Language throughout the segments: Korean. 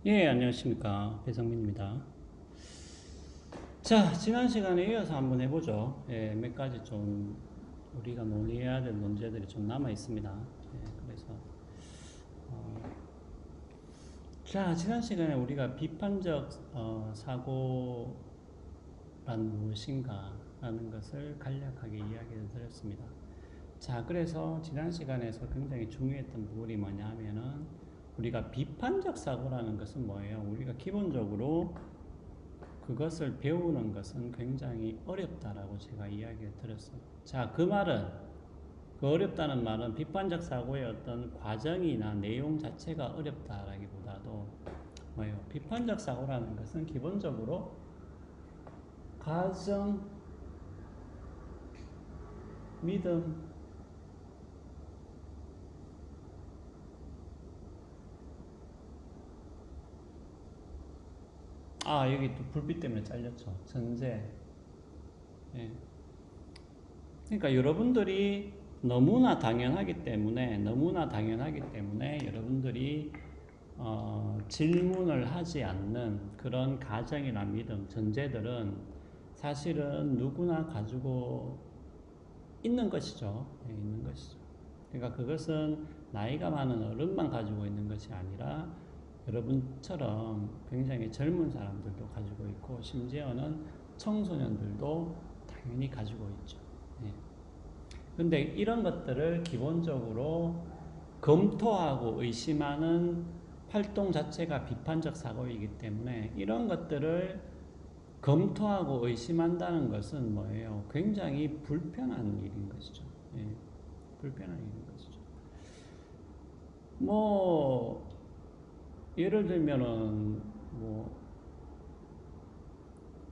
예, 안녕하십니까. 배성민입니다. 자, 지난 시간에 이어서 한번 해보죠. 예, 몇 가지 좀 우리가 논의해야 될 문제들이 좀 남아 있습니다. 예, 그래서, 어, 자, 지난 시간에 우리가 비판적 사고란 무엇인가 라는 것을 간략하게 이야기를 드렸습니다. 자, 그래서 지난 시간에서 굉장히 중요했던 부분이 뭐냐 하면은 우리가 비판적 사고라는 것은 뭐예요? 우리가 기본적으로 그것을 배우는 것은 굉장히 어렵다라고 제가 이야기를 드렸어요. 자, 그 말은, 그 어렵다는 말은 비판적 사고의 어떤 과정이나 내용 자체가 어렵다라기보다도 뭐예요? 비판적 사고라는 것은 기본적으로 가정, 믿음, 여기 또 불빛 때문에 잘렸죠. 전제. 예. 그러니까 여러분들이 너무나 당연하기 때문에 여러분들이 질문을 하지 않는 그런 가정이나 믿음, 전제들은 사실은 누구나 가지고 있는 것이죠. 예, 있는 것이죠. 그러니까 그것은 나이가 많은 어른만 가지고 있는 것이 아니라 여러분처럼 굉장히 젊은 사람들도 가지고 있고 심지어는 청소년들도 당연히 가지고 있죠. 예. 근데 이런 것들을 기본적으로 검토하고 의심하는 활동 자체가 비판적 사고이기 때문에 이런 것들을 검토하고 의심한다는 것은 뭐예요? 굉장히 불편한 일인 것이죠. 예, 불편한 일인 것이죠. 뭐, 예를 들면은,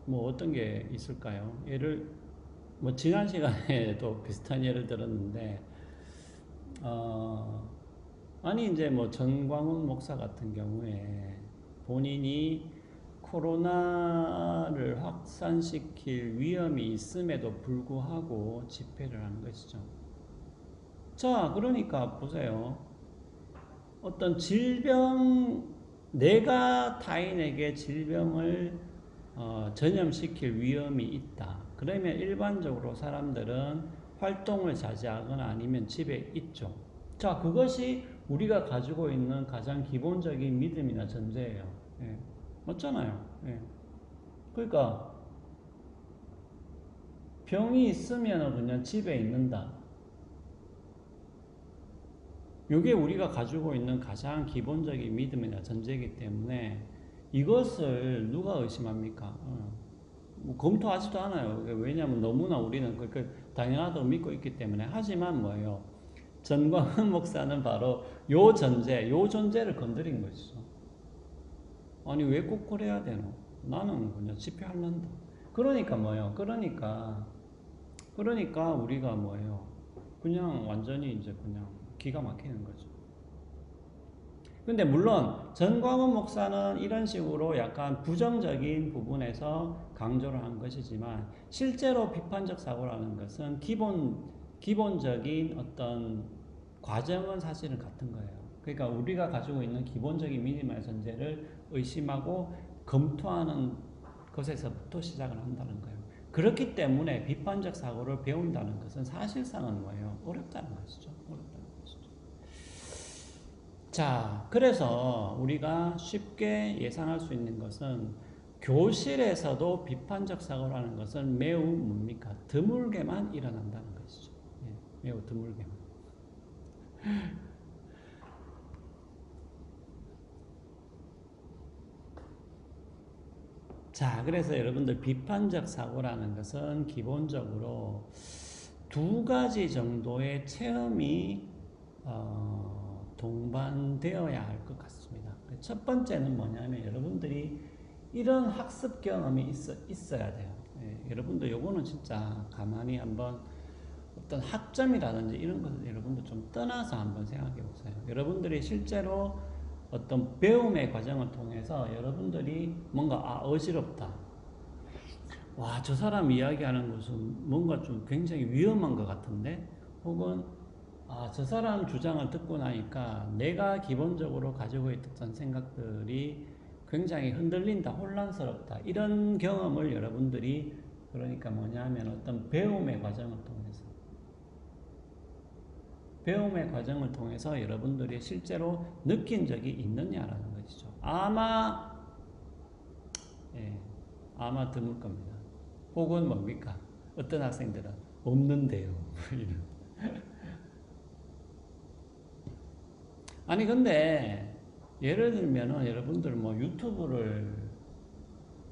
뭐 어떤 게 있을까요? 뭐 지난 시간에도 비슷한 예를 들었는데, 어, 아니, 이제 뭐 전광훈 목사 같은 경우에 본인이 코로나를 확산시킬 위험이 있음에도 불구하고 집회를 하는 것이죠. 자, 그러니까 보세요. 어떤 질병, 내가 타인에게 질병을 전염시킬 위험이 있다. 그러면 일반적으로 사람들은 활동을 자제하거나 아니면 집에 있죠. 자, 그것이 우리가 가지고 있는 가장 기본적인 믿음이나 전제예요. 예. 맞잖아요. 예. 그러니까 병이 있으면 그냥 집에 있는다. 이게 우리가 가지고 있는 가장 기본적인 믿음이나 전제이기 때문에 이것을 누가 의심합니까? 뭐 검토하지도 않아요. 왜냐하면 너무나 우리는 그 당연하다고 믿고 있기 때문에. 하지만 뭐예요? 전광훈 목사는 바로 요 전제를 건드린 것이죠. 아니, 왜 꼭 그래야 되노? 나는 그냥 집회할란다. 그러니까 뭐예요? 그러니까 우리가 뭐예요? 그냥 완전히 이제 그냥 기가 막히는 거죠. 근데 물론 전광훈 목사는 이런 식으로 약간 부정적인 부분에서 강조를 한 것이지만 실제로 비판적 사고라는 것은 기본적인 어떤 과정은 사실은 같은 거예요. 그러니까 우리가 가지고 있는 기본적인 미니멀 전제를 의심하고 검토하는 것에서부터 시작을 한다는 거예요. 그렇기 때문에 비판적 사고를 배운다는 것은 사실상은 뭐예요? 어렵다는 것이죠. 어렵다는 것이죠. 자, 그래서 우리가 쉽게 예상할 수 있는 것은 교실에서도 비판적 사고라는 것은 매우 뭡니까? 드물게만 일어난다는 것이죠. 예, 매우 드물게만. 자, 그래서 여러분들 비판적 사고라는 것은 기본적으로 두 가지 정도의 체험이 동반되어야 할 것 같습니다. 첫 번째는 뭐냐면 여러분들이 이런 학습 경험이 있어야 돼요. 예, 여러분들 요거는 진짜 가만히 한번 어떤 학점이라든지 이런 것을 여러분들 좀 떠나서 한번 생각해 보세요. 여러분들이 실제로 어떤 배움의 과정을 통해서 여러분들이 뭔가 어지럽다. 와, 저 사람 이야기하는 것은 뭔가 좀 굉장히 위험한 것 같은데 혹은 아, 저 사람 주장을 듣고 나니까 내가 기본적으로 가지고 있던 생각들이 굉장히 흔들린다, 혼란스럽다. 이런 경험을 여러분들이 그러니까 뭐냐면 어떤 배움의 과정을 통해서 여러분들이 실제로 느낀 적이 있느냐라는 것이죠. 예, 아마 드물 겁니다. 혹은 뭡니까? 어떤 학생들은 없는데요. 이런. 아니 근데 예를 들면은 여러분들 뭐 유튜브를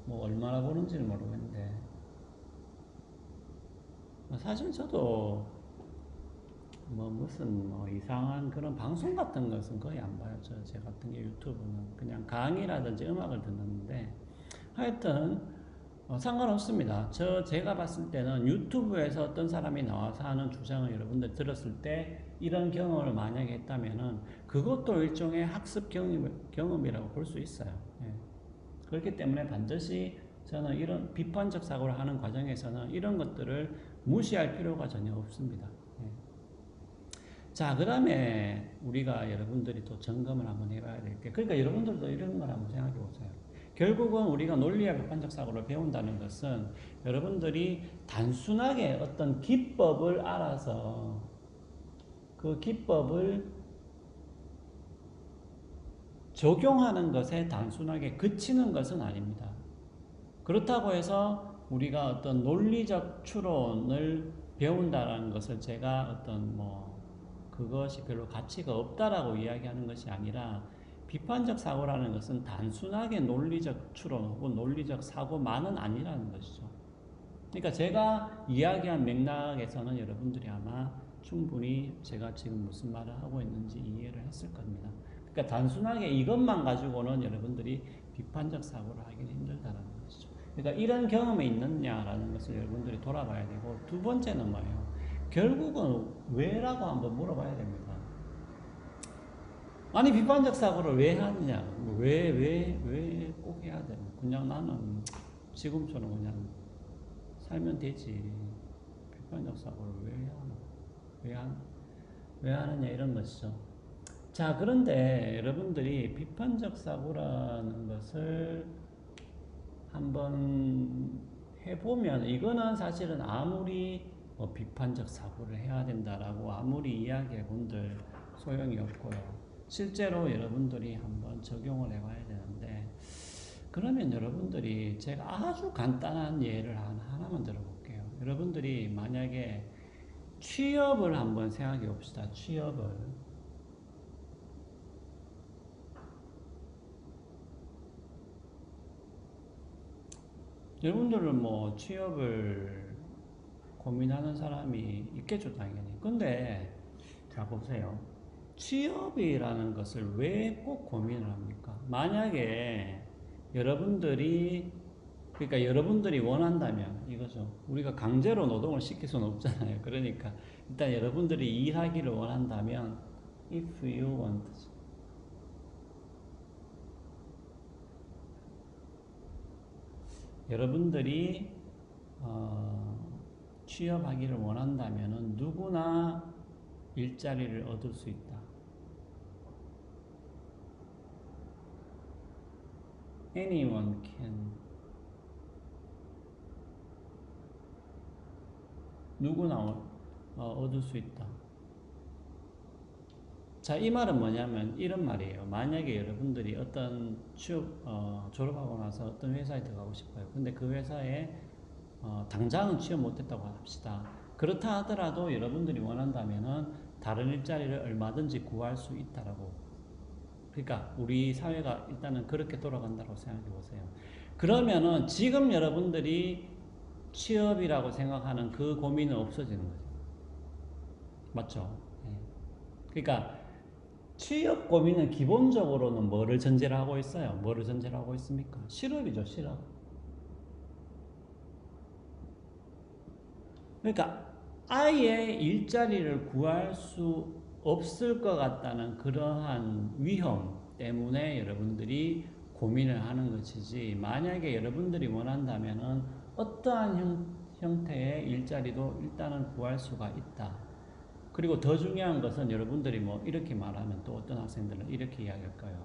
뭐 얼마나 보는지는 모르겠는데 사실 저도 뭐 무슨 뭐 이상한 그런 방송 같은 것은 거의 안 봐요. 제 같은 게 유튜브는 그냥 강의라든지 음악을 듣는데 하여튼 상관없습니다. 제가 봤을 때는 유튜브에서 어떤 사람이 나와서 하는 주장을 여러분들 들었을 때 이런 경험을 만약에 했다면은 그것도 일종의 학습 경험이라고 볼 수 있어요. 예. 그렇기 때문에 반드시 저는 이런 비판적 사고를 하는 과정에서는 이런 것들을 무시할 필요가 전혀 없습니다. 예. 자, 그 다음에 우리가 여러분들이 또 점검을 한번 해봐야 될 게, 그러니까 여러분들도 이런 걸 한번 생각해 보세요. 결국은 우리가 논리와 비판적 사고를 배운다는 것은 여러분들이 단순하게 어떤 기법을 알아서 그 기법을 적용하는 것에 단순하게 그치는 것은 아닙니다. 그렇다고 해서 우리가 어떤 논리적 추론을 배운다는 것을 제가 어떤 그것이 별로 가치가 없다라고 이야기하는 것이 아니라 비판적 사고라는 것은 단순하게 논리적 추론 혹은 논리적 사고만은 아니라는 것이죠. 그러니까 제가 이야기한 맥락에서는 여러분들이 아마 충분히 제가 지금 무슨 말을 하고 있는지 이해를 했을 겁니다. 그러니까 단순하게 이것만 가지고는 여러분들이 비판적 사고를 하기는 힘들다는 것이죠. 그러니까 이런 경험이 있느냐라는 것을 여러분들이 돌아봐야 되고, 두 번째는 뭐예요? 결국은 왜라고 한번 물어봐야 됩니다. 아니 비판적 사고를 왜 하느냐? 왜 꼭 해야 돼? 그냥 나는 지금처럼 그냥 살면 되지. 비판적 사고를 왜 하나? 왜 하느냐 이런 것이죠. 자, 그런데 여러분들이 비판적 사고라는 것을 한번 해보면 이거는 사실은 아무리 비판적 사고를 해야 된다라고 아무리 이야기해 본들 소용이 없고요. 실제로 여러분들이 한번 적용을 해봐야 되는데, 그러면 여러분들이 제가 아주 간단한 예를 하나만 들어볼게요. 여러분들이 만약에 취업을 한번 생각해 봅시다. 취업을. 여러분들은 뭐 취업을 고민하는 사람이 있겠죠, 당연히. 근데 자 보세요. 취업이라는 것을 왜 꼭 고민을 합니까? 만약에 여러분들이 그러니까 여러분들이 원한다면 이거죠. 우리가 강제로 노동을 시킬 수는 없잖아요. 그러니까 일단 여러분들이 일하기를 원한다면 if you want 여러분들이 취업하기를 원한다면 누구나 일자리를 얻을 수 있다. Anyone can. 누구나 얻을 수 있다. 자, 이 말은 뭐냐면 이런 말이에요. 만약에 여러분들이 어떤 졸업하고 나서 어떤 회사에 들어가고 싶어요. 근데 그 회사에 당장은 취업 못했다고 합시다. 그렇다 하더라도 여러분들이 원한다면은 다른 일자리를 얼마든지 구할 수 있다라고. 그러니까 우리 사회가 일단은 그렇게 돌아간다고 생각해 보세요. 그러면은 지금 여러분들이 취업이라고 생각하는 그 고민은 없어지는 거죠. 맞죠? 네. 그러니까 취업 고민은 기본적으로는 뭐를 전제로 하고 있어요? 뭐를 전제로 하고 있습니까? 실업이죠, 실업. 그러니까 아예 일자리를 구할 수 없을 것 같다는 그러한 위험 때문에 여러분들이 고민을 하는 것이지, 만약에 여러분들이 원한다면은 어떠한 형태의 일자리도 일단은 구할 수가 있다. 그리고 더 중요한 것은 여러분들이 뭐 이렇게 말하면 또 어떤 학생들은 이렇게 이야기할 거예요.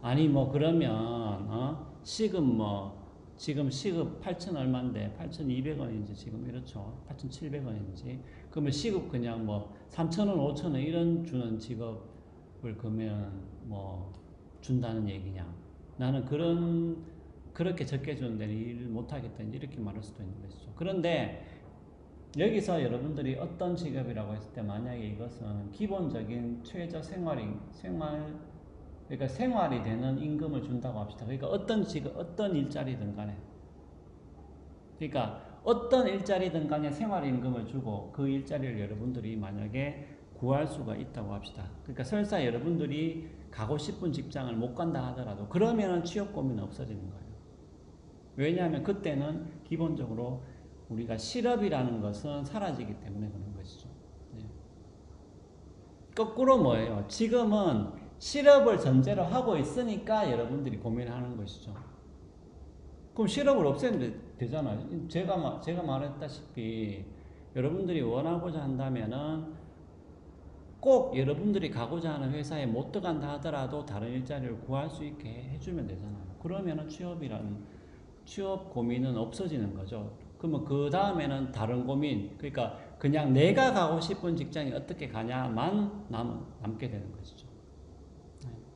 아니 뭐 그러면 시급 뭐 지금 시급 8천 얼마인데 8,200원인지 지금 이렇죠. 8,700원인지 그러면 시급 그냥 뭐 3,000원, 5,000원 이런 주는 직업을 그러면 뭐 준다는 얘기냐? 나는 그렇게 적게 주는 데는 일을 못 하겠다 이렇게 말할 수도 있는 것이죠. 그런데 여기서 여러분들이 어떤 직업이라고 했을 때 만약에 이것은 기본적인 최저 그러니까 생활이 되는 임금을 준다고 합시다. 그러니까 어떤 직업, 어떤 일자리든 간에. 그러니까 어떤 일자리든 간에 생활 임금을 주고 그 일자리를 여러분들이 만약에 구할 수가 있다고 합시다. 그러니까 설사 여러분들이 가고 싶은 직장을 못 간다 하더라도 그러면은 취업 고민은 없어지는 거예요. 왜냐하면 그때는 기본적으로 우리가 실업이라는 것은 사라지기 때문에 그런 것이죠. 네. 거꾸로 뭐예요? 지금은 실업을 전제로 하고 있으니까 여러분들이 고민하는 것이죠. 그럼 실업을 없애면 되잖아요. 제가 말했다시피 여러분들이 원하고자 한다면은 꼭 여러분들이 가고자 하는 회사에 못 들어간다 하더라도 다른 일자리를 구할 수 있게 해주면 되잖아요. 그러면은 취업 고민은 없어지는 거죠. 그러면 그 다음에는 다른 고민, 그러니까 그냥 내가 가고 싶은 직장이 어떻게 가냐만 남게 되는 것이죠.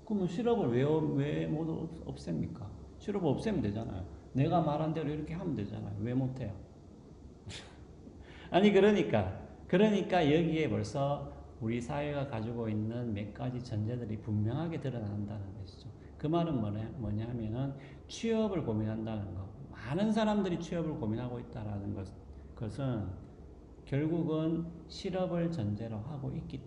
그러면 실업을 왜 못 없앱니까? 실업을 없애면 되잖아요. 내가 말한 대로 이렇게 하면 되잖아요. 왜 못해요? 아니 그러니까 여기에 벌써 우리 사회가 가지고 있는 몇 가지 전제들이 분명하게 드러난다는 것이죠. 그 말은 뭐냐면은 취업을 고민한다는 것. 많은 사람들이 취업을 고민하고 있다는 것은 결국은 실업을 전제로 하고 있기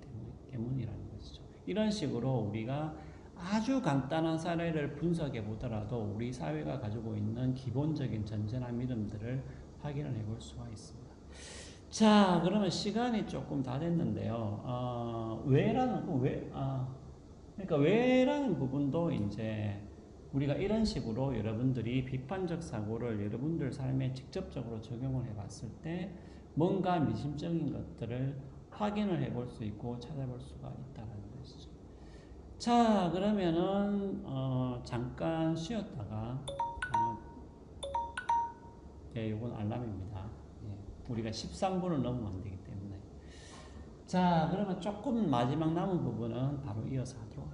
때문이라는 것이죠. 이런 식으로 우리가 아주 간단한 사례를 분석해 보더라도 우리 사회가 가지고 있는 기본적인 전제나 믿음들을 확인을 해볼 수가 있습니다. 자, 그러면 시간이 조금 다 됐는데요. 그러니까 왜라는 부분도 이제 우리가 이런 식으로 여러분들이 비판적 사고를 여러분들 삶에 직접적으로 적용을 해 봤을 때 뭔가 미심적인 것들을 확인을 해 볼 수 있고 찾아볼 수가 있다는 것이죠. 자, 그러면은, 잠깐 쉬었다가, 요건 알람입니다. 예, 우리가 13분을 넘으면 안 되기 때문에. 자, 그러면 조금 마지막 남은 부분은 바로 이어서 하도록